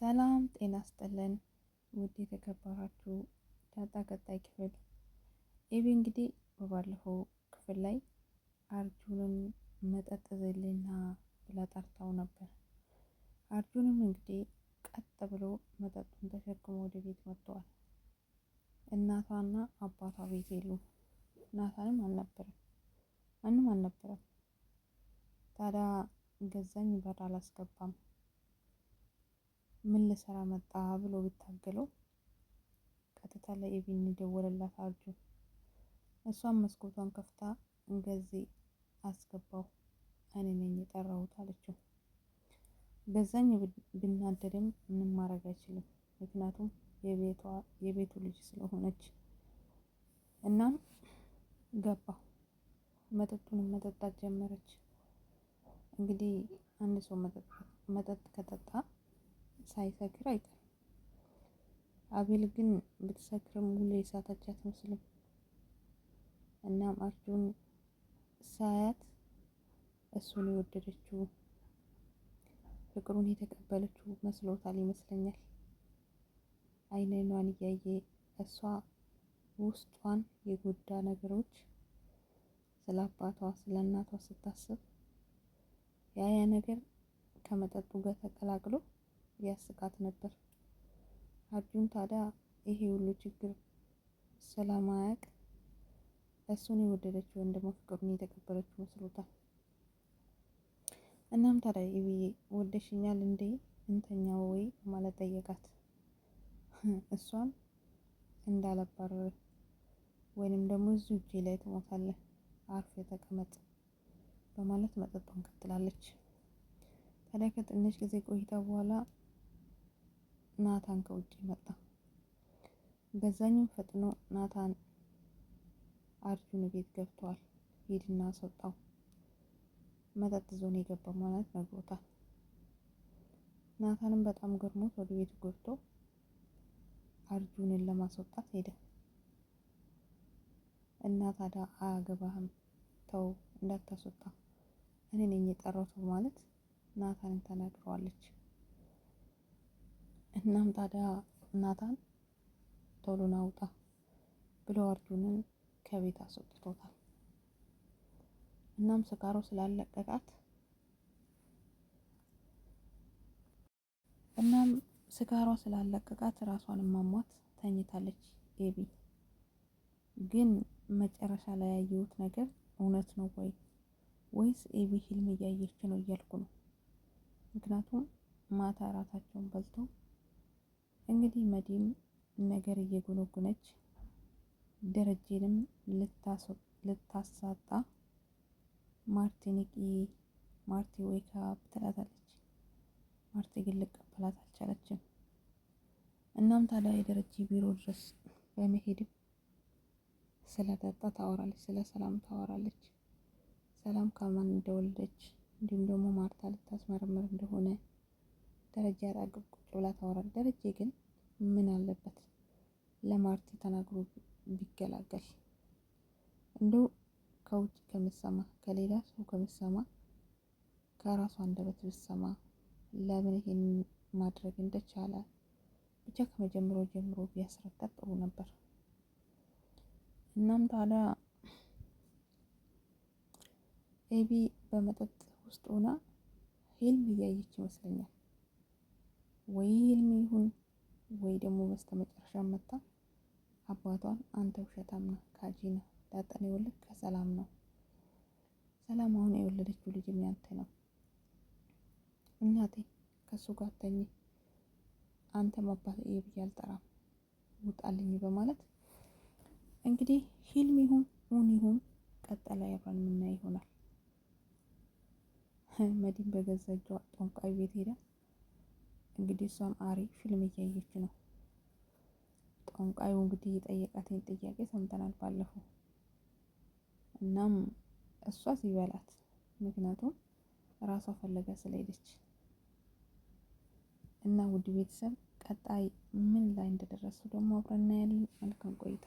ሰላም ጤና ስጥልን ውድ የተከበራችሁ ዳጣ ቀጣይ ክፍል። ኤቢ እንግዲህ በባለፈው ክፍል ላይ አርጁንን መጠጥ ዘልና ብላ ጠርታው ነበር። አርጁንም እንግዲህ ቀጥ ብሎ መጠጡን ተሸክሞ ወደ ቤት መጥተዋል። እናቷና አባቷ ቤት የሉም። ናታንም አልነበረም፣ ማንም አልነበረም። ታዲያ ገዛኝ በር አላስገባም። ምን ልሰራ መጣ ብሎ ቢታገለው ቀጥታ ለኤቢ ደወለላት አርጁን። እሷም መስኮቷን ከፍታ እንገዚህ አስገባው እኔ ነኝ የጠራሁት አለችው። ገዛኝ ብናደድም ምንም ማድረግ አይችልም፣ ምክንያቱም የቤቱ ልጅ ስለሆነች። እናም ገባ፣ መጠጡንም መጠጣት ጀመረች። እንግዲህ አንድ ሰው መጠጥ ከጠጣ ሳይሰክር አይቀርም። አቤል ግን ብትሰክርም ሙሉ የሳተች አትመስልም። እናም አርጁን ሳያት እሱን የወደደችው ፍቅሩን የተቀበለችው መስሎታል ይመስለኛል። አይኗን እያየ እሷ ውስጧን የጎዳ ነገሮች ስለ አባቷ ስለ እናቷ ስታስብ ያ ነገር ከመጠጡ ጋር ተቀላቅሎ ያስቃት ነበር። አርጁን ታዲያ ይሄ ሁሉ ችግር ስለማያውቅ እሱን የወደደችው ወይም ደግሞ ፍቅሩን የተቀበለችው መስሎታል። እናም ታዲያ ኤቢዬ ወደሽኛል እንዴ እንተኛው ወይ ማለት ጠየቃት። እሷም እንዳለባረረ ወይንም ደግሞ እዚሁ እጄ ላይ ትሞታለህ አርፌ ተቀመጥ በማለት መጠጧን ቀጥላለች። ታዲያ ከትንሽ ጊዜ ቆይታ በኋላ ናታን ከውጭ መጣ። ገዛኝም ፈጥኖ ናታን አርጁን ቤት ገብቷል፣ ሂድና አስወጣው፣ መጠጥ ዞን የገባ ማለት ነግሮታል። ናታንም በጣም ገርሞት ወደ ቤቱ ገብቶ አርጁንን ለማስወጣት ሄደ። እና ታዲያ አያገባህም፣ ተው እንዳታስወጣ እኔ ነኝ የጠራሁት ማለት ናታንን ተናግረዋለች። እናም ታዲያ ናታን ቶሎ ናውጣ ብሎ አርጁንን ከቤት አስወጥቶታል። እናም ስካሮ ስላለቀቃት ራሷን ማሟት ተኝታለች። ኤቢ ግን መጨረሻ ላይ ያየሁት ነገር እውነት ነው ወይስ ኤቢ ህልም እያየች ነው እያልኩ ነው። ምክንያቱም ማታ እራታቸውን በልተው እንግዲህ መዲም ነገር እየጎነጎነች ደረጀንም ልታሳጣ ማርቲ ወይካ ትላታለች። ማርቲ ግን ልቀበላት አልቻለችም። እናም ታዲያ የደረጀ ቢሮ ድረስ በመሄድም ስለጠጣ ታወራለች፣ ስለ ሰላም ታወራለች። ሰላም ከማን እንደወለደች እንዲሁም ደግሞ ማርታ ልታስመረምር እንደሆነ ደረጃ አጠገብ ቁጭ ብላ ታወራለች። ደረጀ ግን ምን አለበት ለማርቲ ተናግሮ ቢገላገል፣ እንደው ከውጭ ከምትሰማ ከሌላ ሰው ከምትሰማ ከራሷ አንደበት ብትሰማ ለምን ይሄን ማድረግ እንደቻለ ብቻ ከመጀመሪያው ጀምሮ ቢያስረዳት ጥሩ ነበር። እናም ታዲያ ኤቢ በመጠጥ ውስጥ ሆና ህልም እያየች ይመስለኛል። ወይ ህልም ይሁን ወይ ደግሞ በስተመጨረሻ መጣ አባቷን አንተ ውሸታም ነህ፣ ካጂ ነህ፣ ዳጣን የወለድክ ከሰላም ነው፣ ሰላም አሁን የወለደችው ልጅ ያንተ ነው፣ እናቴ ከሱ ጋር ተኝ፣ አንተም አባት ብዬ አልጠራም፣ ውጣልኝ በማለት እንግዲህ ህልም ይሁን እውን ይሁን ቀጣይ አብረን የምናይ ይሆናል። መዲም በገዛ እጇ ጠንቋይ ቤት ሄዳ እንግዲህ እሷም አሪፍ ፊልም እያየች ነው። ጠንቋዩ እንግዲህ የጠየቃትን ጥያቄ ሰምተናል ባለፈው። እናም እሷ ሲበላት ምክንያቱም ራሷ ፈለጋ ስለሄደች እና ውድ ቤተሰብ ቀጣይ ምን ላይ እንደደረሱ ደግሞ አብረን እናያለን። መልካም ቆይታ